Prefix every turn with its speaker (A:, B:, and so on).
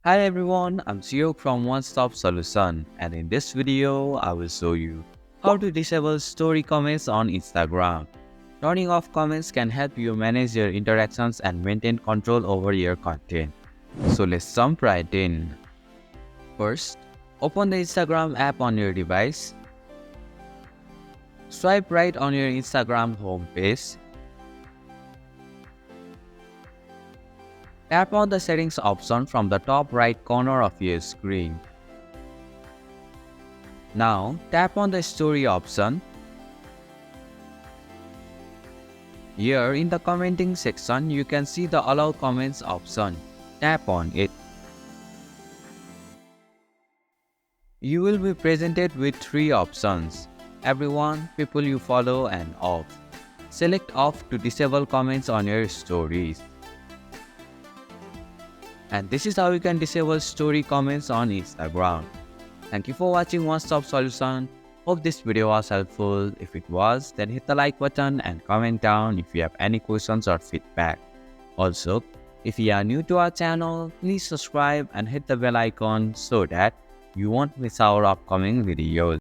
A: Hi everyone, I'm Sio from One Stop Solution, and in this video, I will show you how to disable story comments on Instagram. Turning off comments can help you manage your interactions and maintain control over your content. So let's jump right in. First, open the Instagram app on your device. Swipe right on your Instagram homepage. Tap on the settings option from the top right corner of your screen. Now, tap on the story option. Here in the commenting section, you can see the allow comments option. Tap on it. You will be presented with three options: everyone, people you follow, and off. Select off to disable comments on your stories. And this is how you can disable story comments on Instagram. Thank you for watching One Stop Solution. Hope this video was helpful. If it was, then hit the like button and comment down if you have any questions or feedback. Also, if you are new to our channel, please subscribe and hit the bell icon so that you won't miss our upcoming videos.